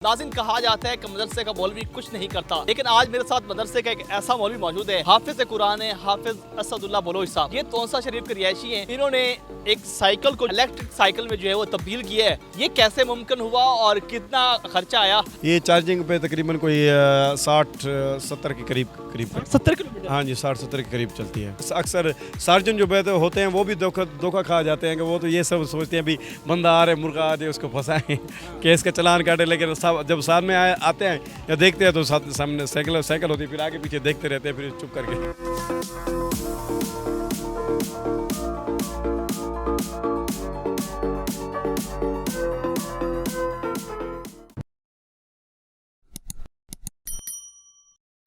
नाज़रीन, कहा जाता है कि मदरसे का मौलवी कुछ नहीं करता, लेकिन आज मेरे साथ मदरसे का एक ऐसा मौलवी मौजूद है, हाफिज कुरान है, हाफिज असदुल्लाह बलोच साहब। ये तोंसा शरीफ के रिहायशी हैं। इन्होंने एक साइकिल को इलेक्ट्रिक साइकिल में जो है वो तब्दील किया है। ये कैसे मुमकिन हुआ और कितना खर्चा आया? ये चार्जिंग पे तकरीबन कोई 60-70 के करीब 70 किलोमीटर। हाँ जी, 60-70 के करीब चलती है। अक्सर सार्जन जो बैठे होते हैं वो भी धोखा खा जाते हैं कि वो तो ये सब सोचते हैं भी बंदा आ रहे मुर्गा आ जाए उसको फंसाएं केस का चलान काटे, लेकिन जब सामने आते हैं या देखते हैं तो सामने साइकिल होती है, फिर आगे पीछे देखते रहते हैं, फिर चुप करके।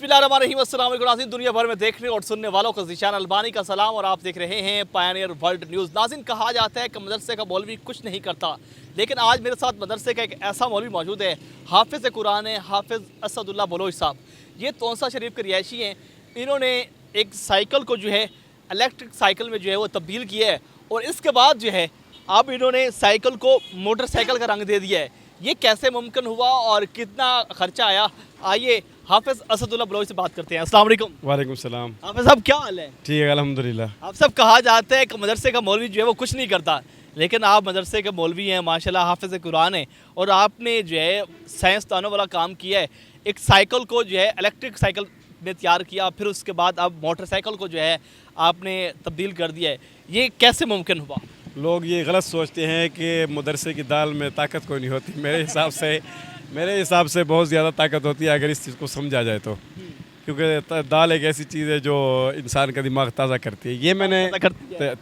बिस्मिल्लाहिर्रहमानिर्रहीम। दुनिया भर में देखने और सुनने वालों को ज़ीशान अलबानी का सलाम और आप देख रहे हैं पायनियर वर्ल्ड न्यूज़। नाज़रीन, कहा जाता है कि मदरसे का मौलवी कुछ नहीं करता, लेकिन आज मेरे साथ मदरसे का एक ऐसा मौलवी मौजूद है, हाफिज कुरान है, हाफिज असदुल्लाह बलोच साहब। ये तोंसा शरीफ के रिहायशी हैं। इन्होंने एक साइकिल को जो है इलेक्ट्रिक साइकिल में जो है वो तब्दील किया है और इसके बाद जो है अब इन्होंने साइकिल को मोटरसाइकिल का रंग दे दिया है। ये कैसे मुमकिन हुआ और कितना खर्चा आया? आइए हाफिज असदुल्लाह बलोच से बात करते हैं। अस्सलाम वालेकुम। वालेकुम सलाम। हाफिज साहब, क्या हाल है? ठीक है, अल्हम्दुलिल्लाह। आप सब कहा जाता है कि मदरसे का मौलवी जो है वो कुछ नहीं करता, लेकिन आप मदरसे के मौलवी हैं, माशाल्लाह हाफिज कुरान है और आपने जो है साइंसदानों वाला काम किया है। एक साइकिल को जो है इलेक्ट्रिक साइकिल में तैयार किया, फिर उसके बाद अब मोटरसाइकिल को जो है आपने तब्दील कर दिया है। ये कैसे मुमकिन हुआ? लोग ये गलत सोचते हैं कि मदरसे की दाल में ताकत कोई नहीं होती। मेरे हिसाब से बहुत ज़्यादा ताकत होती है अगर इस चीज़ को समझा जाए तो, क्योंकि दाल एक ऐसी चीज़ है जो इंसान का दिमाग ताज़ा करती है। ये मैंने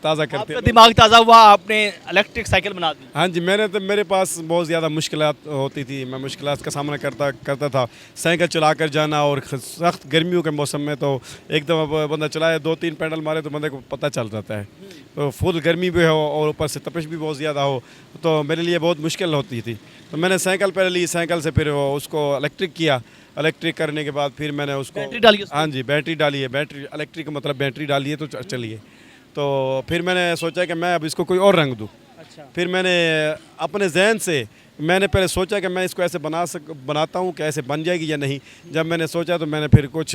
ताज़ा करती है। दिमाग ताज़ा हुआ, आपने इलेक्ट्रिक साइकिल बना दी। हाँ जी, मेरे पास बहुत ज़्यादा मुश्किलात होती थी। मैं मुश्किलात का सामना करता था। साइकिल चला कर जाना और सख्त गर्मियों के मौसम में तो एकदम बंदा चलाए 2-3 पैडल मारे तो बंदे को पता चल जाता है। तो फुल गर्मी भी हो और ऊपर से तपिश भी बहुत ज़्यादा हो तो मेरे लिए बहुत मुश्किल होती थी। तो मैंने साइकिल पहले ली, साइकिल से फिर उसको इलेक्ट्रिक किया। इलेक्ट्रिक करने के बाद फिर मैंने उसको बैटरी डाली। हाँ जी, बैटरी डाली है। बैटरी इलेक्ट्रिक मतलब बैटरी डाली है तो चलिए। तो फिर मैंने सोचा कि मैं अब इसको कोई और रंग दूँ। अच्छा। फिर मैंने अपने जहन से मैंने पहले सोचा कि मैं इसको ऐसे बनाता हूँ कि ऐसे बन जाएगी या नहीं। जब मैंने सोचा तो मैंने फिर कुछ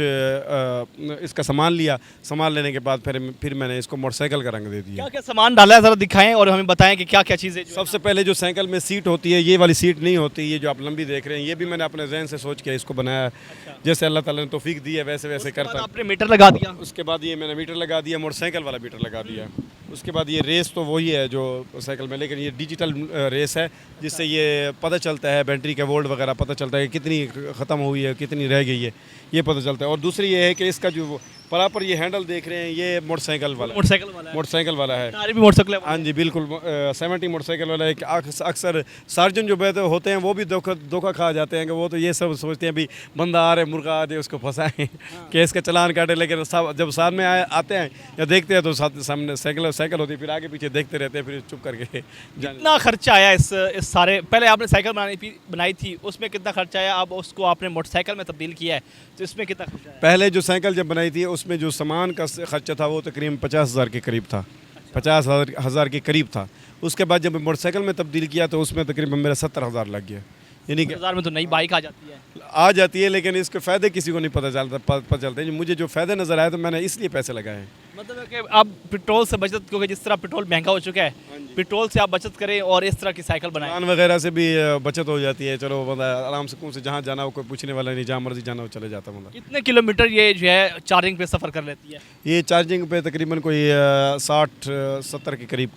इसका सामान लिया। सामान लेने के बाद फिर मैंने इसको मोटरसाइकिल का रंग दे दिया। क्या क्या सामान डाला है, ज़रा दिखाएं और हमें बताएं कि क्या क्या चीज़ें। सबसे पहले जो साइकिल में सीट होती है, ये वाली सीट नहीं होती, ये जो आप लंबी देख रहे हैं, ये भी मैंने अपने जहन से सोच के इसको बनाया। अच्छा। जैसे अल्लाह ताला ने तौफीक दी है वैसे करता। आपने मीटर लगा दिया। उसके बाद ये मैंने मीटर लगा दिया, मोटरसाइकिल वाला मीटर लगा दिया। उसके बाद ये रेस तो वही है जो साइकिल में, लेकिन ये डिजिटल रेस है जिससे ये पता चलता है बैटरी का वोल्ट वगैरह पता चलता है कि कितनी ख़त्म हुई है, कितनी रह गई है, ये पता चलता है। और दूसरी ये है कि इसका जो प्रॉपर ये हैंडल देख रहे हैं ये मोटरसाइकिल वाला है। सारे भी मोटरसाइकिल। हाँ जी, बिल्कुल 70 मोटरसाइकिल वाला है। अक्सर सार्जन जो बैठे होते हैं वो भी धोखा खा जाते हैं कि वो तो ये सब सोचते हैं भी बंदा आ रहे मुर्गा आ जाए उसको फंसाएं केस का चलान काटे, लेकिन जब सामने आते हैं या देखते हैं तो सामने साइकिल होती है, फिर आगे पीछे देखते रहते हैं, फिर चुप करके। कितना खर्चा आया इस सारे? पहले आपने साइकिल बनाई थी, उसमें कितना खर्चा आया? अब उसको आपने मोटरसाइकिल में तब्दील किया है तो इसमें कितना खर्चा आया? पहले जो साइकिल जब बनाई थी उसमें जो सामान का खर्चा था वो तकरीबन 50,000 के करीब था। 50,000 के करीब था। उसके बाद जब मोटरसाइकिल में तब्दील किया तो उसमें तकरीबन मेरा 70,000 लग गया। यानी कि 1000 में तो नई बाइक आ जाती है, लेकिन इसके फ़ायदे किसी को नहीं पता चलते। मुझे जो फ़ायदे नज़र आए तो मैंने इसलिए पैसे लगाए हैं। मतलब है कि आप पेट्रोल से बचत, क्योंकि जिस तरह पेट्रोल महंगा हो चुका है, पेट्रोल से आप बचत करें और इस तरह की साइकिल बनाएं। सामान वगैरह से भी बचत हो जाती है। चलो बंदा आराम से से जहाँ जाना हो कोई पूछने वाला नहीं, जहाँ मर्जी जाना हो चले जाता बंदा। कितने किलोमीटर ये जो है चार्जिंग पे सफ़र कर लेती है? ये चार्जिंग पे तकरीबन कोई 60-70 के करीब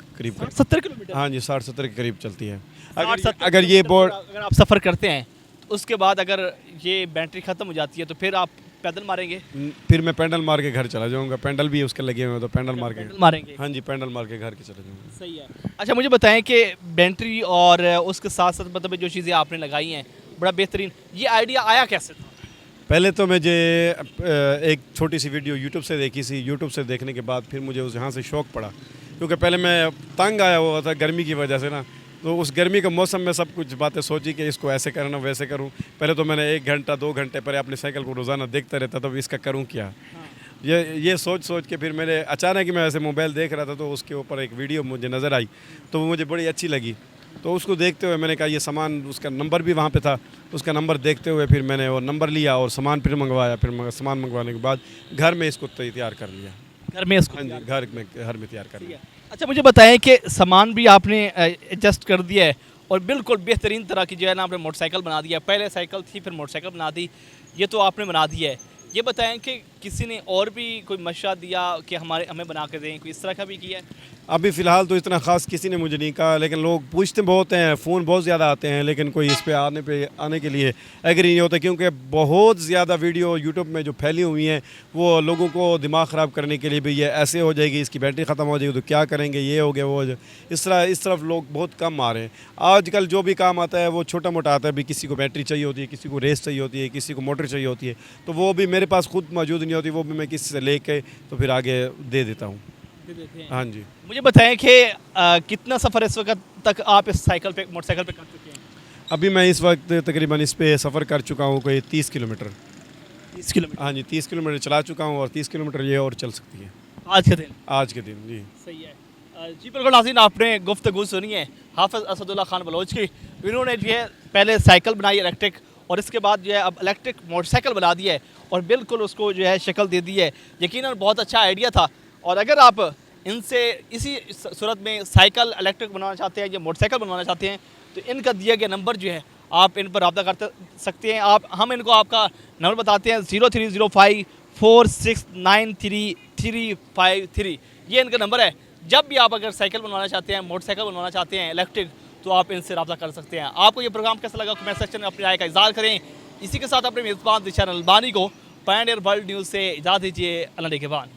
70 किलोमीटर। हाँ जी, 60-70 के करीब चलती है। अगर ये बोर्ड अगर आप सफ़र करते हैं उसके बाद अगर ये बैटरी ख़त्म हो जाती है तो फिर आप पैदल मारेंगे? फिर मैं पैडल मार के घर चला जाऊँगा। पैडल भी उसके लगे हुए हैं तो पैडल मार के मारेंगे। हाँ जी, पैडल मार के घर के चले जाऊँगा। सही है। अच्छा, मुझे बताएं कि बैटरी और उसके साथ साथ मतलब जो चीज़ें आपने लगाई हैं, बड़ा बेहतरीन, ये आइडिया आया कैसे था? पहले तो मुझे एक छोटी सी वीडियो यूट्यूब से देखी थी। यूट्यूब से देखने के बाद फिर मुझे यहाँ से शौक़ पड़ा, क्योंकि पहले मैं तंग आया हुआ था गर्मी की वजह से ना। तो उस गर्मी के मौसम में सब कुछ बातें सोची कि इसको ऐसे करना वैसे करूं। पहले तो मैंने 1 घंटा 2 घंटे पहले अपनी साइकिल को रोज़ाना देखता रहता था, इसका करूं क्या। ये सोच के फिर मैंने अचानक ही मैं ऐसे मोबाइल देख रहा था तो उसके ऊपर एक वीडियो मुझे नज़र आई तो वो मुझे बड़ी अच्छी लगी। तो उसको देखते हुए मैंने कहा ये सामान, उसका नंबर भी वहाँ पे था, उसका नंबर देखते हुए फिर मैंने वो नंबर लिया और सामान फिर मंगवाया। फिर सामान मंगवाने के बाद घर में इसको तैयार कर लिया। घर में इसको हाँ जी, घर में तैयार कर लिया। अच्छा, मुझे बताएं कि सामान भी आपने एडजस्ट कर दिया है और बिल्कुल बेहतरीन तरह की जो है ना आपने मोटरसाइकिल बना दिया है। पहले साइकिल थी, फिर मोटरसाइकिल बना दी, ये तो आपने बना दिया है। ये बताएं कि किसी ने और भी कोई मशवरा दिया कि हमें बना के दें, कोई इस तरह का भी किया है? अभी फ़िलहाल तो इतना ख़ास किसी ने मुझे नहीं कहा, लेकिन लोग पूछते बहुत हैं, फ़ोन बहुत ज़्यादा आते हैं, लेकिन कोई इस पे आने के लिए एग्री नहीं होता, क्योंकि बहुत ज़्यादा वीडियो यूट्यूब में जो फैली हुई हैं वो लोगों को दिमाग ख़राब करने के लिए भी, ये ऐसे हो जाएगी, इसकी बैटरी ख़त्म हो जाएगी तो क्या करेंगे, ये हो गया वो हो गया। इस तरफ लोग बहुत कम आ रहे हैं। आजकल जो भी काम आता है वो छोटा मोटा आता है। भी किसी को बैटरी चाहिए होती है, किसी को रेस चाहिए होती है, किसी को मोटर चाहिए होती है, तो वो भी मेरे पास खुद मौजूद नहीं होती, वो भी मैं किसी से लेके तो फिर आगे दे देता हूँ। हाँ जी। मुझे बताएं कि कितना सफ़र इस वक्त तक आप इस मोटरसाइकिल पे कर चुके हैं? अभी मैं इस वक्त तकरीबन इस पे सफ़र कर चुका हूँ कोई 30 किलोमीटर। 30 किलोमीटर? हाँ जी, 30 किलोमीटर चला चुका हूँ और 30 किलोमीटर ये और चल सकती है आज के दिन? आज के दिन जी। सही है। जी बिल्कुल नाज़रीन, आपने गुफ्तगू सुनी है हाफ़िज़ असदुल्ला खान बलोच की। इन्होंने जो है पहले साइकिल बनाई इलेक्ट्रिक, और इसके बाद जो है अब इलेक्ट्रिक मोटरसाइकिल बना दिया है और बिल्कुल उसको जो है शक्ल दे दी है। यकीनन बहुत अच्छा आइडिया था, और अगर आप इनसे इसी सूरत में साइकिल इलेक्ट्रिक बनवाना चाहते हैं या मोटरसाइकिल बनवाना चाहते हैं तो इनका दिया गया नंबर जो है आप इन पर रब्ता कर सकते हैं। हम इनको आपका नंबर बताते हैं 030546933353। ये इनका नंबर है। जब भी आप अगर साइकिल बनवाना चाहते हैं, मोटरसाइकिल बनवाना चाहते हैं इलेक्ट्रिक, तो आप इनसे रब्ता कर सकते हैं। आपको ये प्रोग्राम कैसा लगा कमेंट सेक्शन में अपनी राय का इज़हार करें। इसी के साथ अपने मेज़बान दिशान अलबानी को पायनियर वर्ल्ड न्यूज़ से इजाज़त दीजिए। अल्लाह निगहबान।